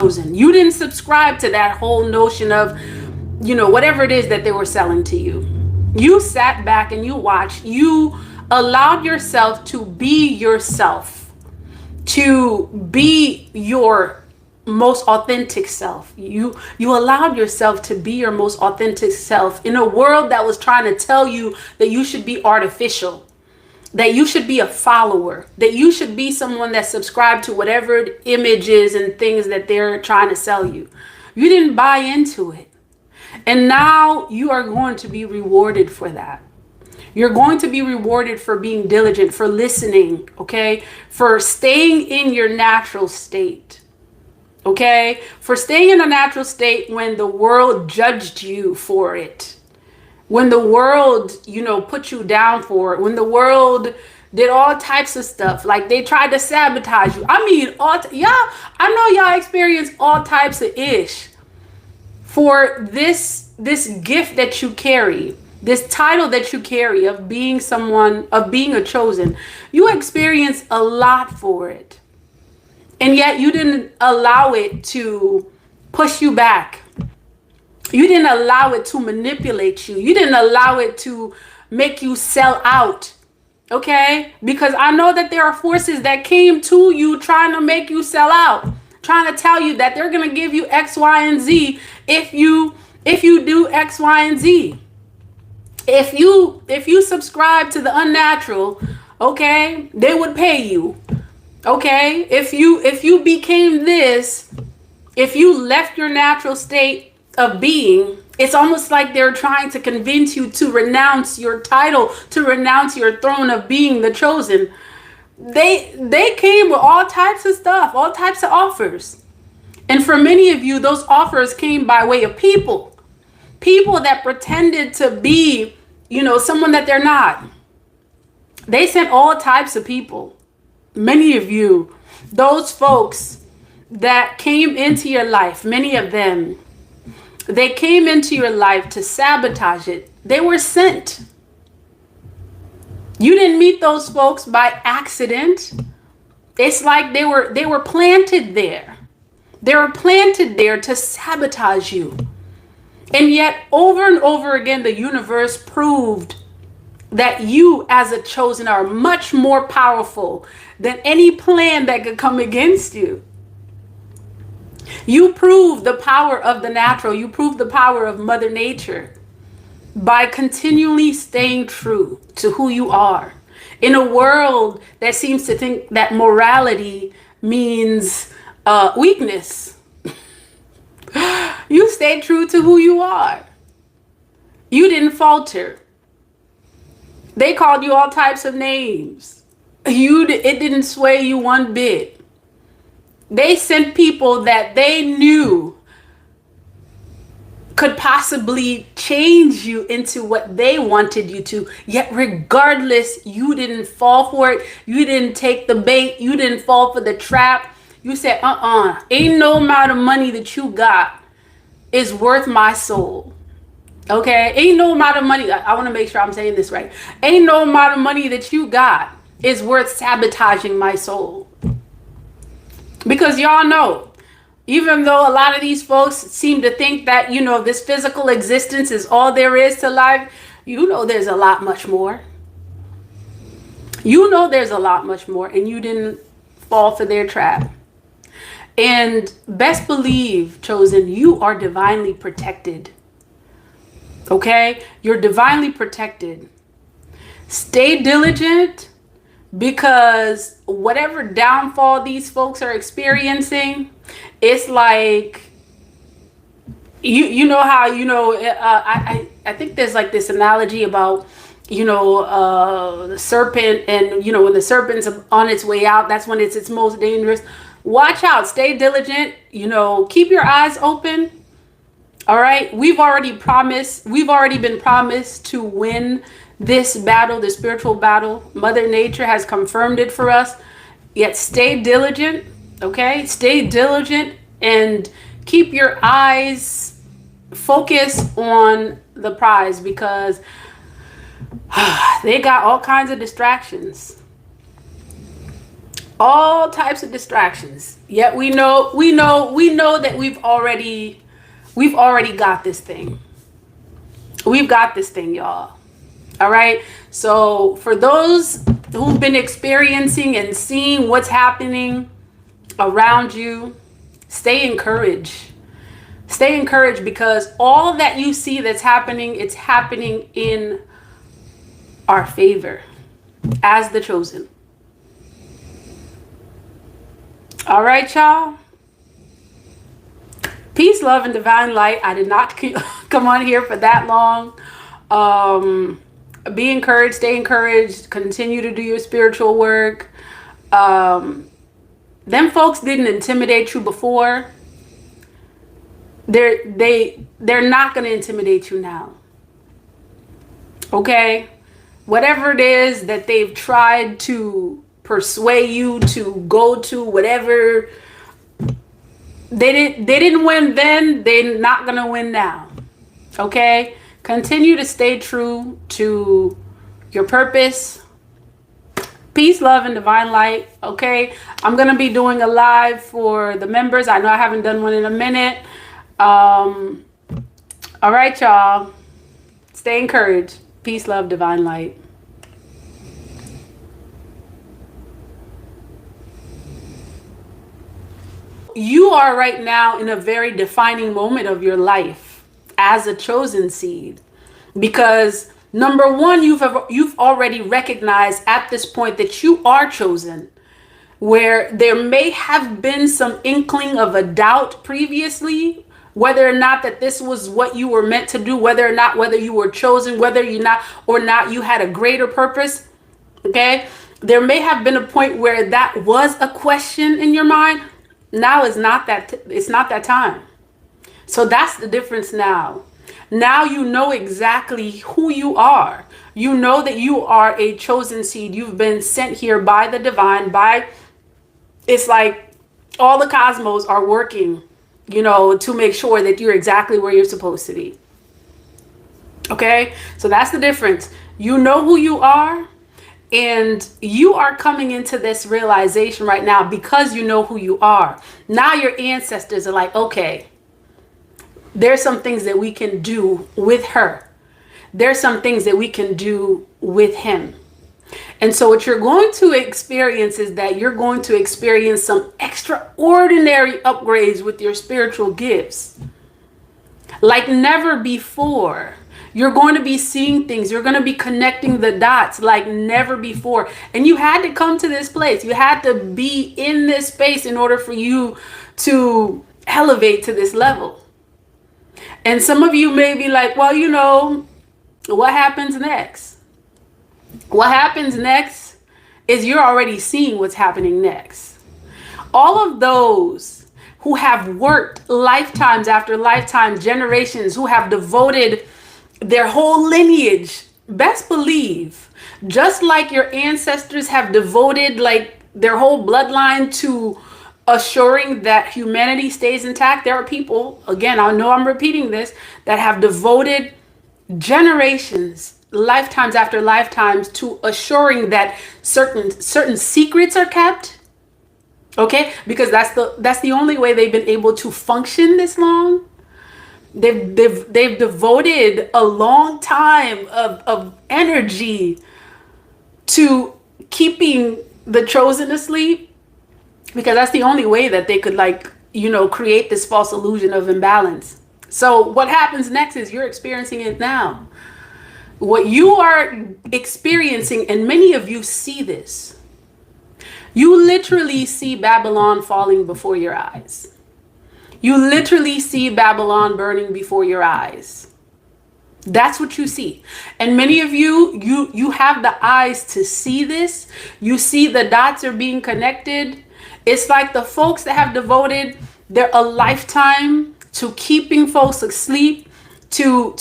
chosen. You didn't subscribe to that whole notion of, whatever it is that they were selling to you. You sat back and you watched. You allowed yourself to be yourself, to be your most authentic self. You allowed yourself to be your most authentic self in a world that was trying to tell you that you should be artificial, that you should be a follower, that you should be someone that subscribed to whatever images and things that they're trying to sell you. You didn't buy into it. And now you are going to be rewarded for that. You're going to be rewarded for being diligent, for listening, okay? For staying in your natural state, okay? For staying in a natural state when the world judged you for it. When the world, put you down for it. When the world did all types of stuff. Like they tried to sabotage you. I mean, I know y'all experience all types of ish. For this gift that you carry, this title that you carry of being someone, of being a chosen, you experience a lot for it. And yet you didn't allow it to push you back. You didn't allow it to manipulate you. You didn't allow it to make you sell out. Okay? Because I know that there are forces that came to you trying to make you sell out. Trying to tell you that they're going to give you X, Y, and Z if you do X, Y, and Z. If you subscribe to the unnatural, okay, they would pay you. Okay? If you became this, if you left your natural state of being, it's almost like they're trying to convince you to renounce your title, to renounce your throne of being the chosen. They came with all types of stuff, all types of offers. And for many of you, those offers came by way of people that pretended to be, someone that they're not. They sent all types of people. Many of you, those folks that came into your life, many of them, they came into your life to sabotage it. They were sent. You didn't meet those folks by accident. It's like they were planted there. They were planted there to sabotage you. And yet over and over again, the universe proved that you as a chosen are much more powerful than any plan that could come against you. You prove the power of the natural. You prove the power of Mother Nature by continually staying true to who you are. In a world that seems to think that morality means weakness, you stayed true to who you are. You didn't falter. They called you all types of names. It didn't sway you one bit. They sent people that they knew could possibly change you into what they wanted you to. Yet regardless, you didn't fall for it. You didn't take the bait. You didn't fall for the trap. You said, ain't no amount of money that you got is worth my soul. Okay? Ain't no amount of money. I want to make sure I'm saying this right. Ain't no amount of money that you got is worth sabotaging my soul. Because y'all know, even though a lot of these folks seem to think that, this physical existence is all there is to life, there's a lot much more. There's a lot much more, and you didn't fall for their trap. And best believe, chosen, you are divinely protected. Okay? You're divinely protected. Stay diligent, because whatever downfall these folks are experiencing, it's like, you know how, I think there's like this analogy about, the serpent, and, when the serpent's on its way out, that's when it's its most dangerous. Watch out, stay diligent, keep your eyes open. All right. We've already been promised to win this battle, the spiritual battle. Mother Nature has confirmed it for us. Yet stay diligent. Okay. Stay diligent and keep your eyes focused on the prize, because they got all kinds of distractions. All types of distractions. Yet we know that we've already got this thing. We've got this thing, y'all. All right. So for those who've been experiencing and seeing what's happening around you, stay encouraged. Stay encouraged, because all that you see that's happening, it's happening in our favor as the chosen. All right, y'all. Peace, love, and divine light. I did not come on here for that long. Be encouraged, stay encouraged, continue to do your spiritual work. Them folks didn't intimidate you before. They're not going to intimidate you now. Okay? Whatever it is that they've tried to persuade you to go to, whatever, they didn't win then, they're not going to win now. Okay? Continue to stay true to your purpose. Peace, love, and divine light. Okay? I'm going to be doing a live for the members. I know I haven't done one in a minute. All right, y'all. Stay encouraged. Peace, love, divine light. You are right now in a very defining moment of your life as a chosen seed, because number one, you've already recognized at this point that you are chosen, where there may have been some inkling of a doubt previously, whether or not that this was what you were meant to do, whether you were chosen, whether you had a greater purpose. Okay, there may have been a point where that was a question in your mind. Now it's not that time. So that's the difference now. Now you know exactly who you are. You know that you are a chosen seed. You've been sent here by the divine, it's like all the cosmos are working, to make sure that you're exactly where you're supposed to be. Okay? So that's the difference. You know who you are. And you are coming into this realization right now because you know who you are. Now your ancestors are like, okay, there's some things that we can do with her. There's some things that we can do with him. And so what you're going to experience is that you're going to experience some extraordinary upgrades with your spiritual gifts like never before. You're going to be seeing things. You're going to be connecting the dots like never before. And you had to come to this place. You had to be in this space in order for you to elevate to this level. And some of you may be like, well, what happens next? What happens next is you're already seeing what's happening next. All of those who have worked lifetimes after lifetime, generations, who have devoted their whole lineage, best believe, just like your ancestors have devoted like their whole bloodline to assuring that humanity stays intact, there are people, again, I know I'm repeating this, that have devoted generations, lifetimes after lifetimes, to assuring that certain secrets are kept. Okay, because that's the only way they've been able to function this long. They've devoted a long time of energy to keeping the chosen asleep, because that's the only way that they could create this false illusion of imbalance. So what happens next is you're experiencing it now. What you are experiencing, and many of you see this, you literally see Babylon falling before your eyes. You literally see Babylon burning before your eyes. That's what you see. And many of you have the eyes to see this. You see the dots are being connected. It's like the folks that have devoted a lifetime to keeping folks asleep, to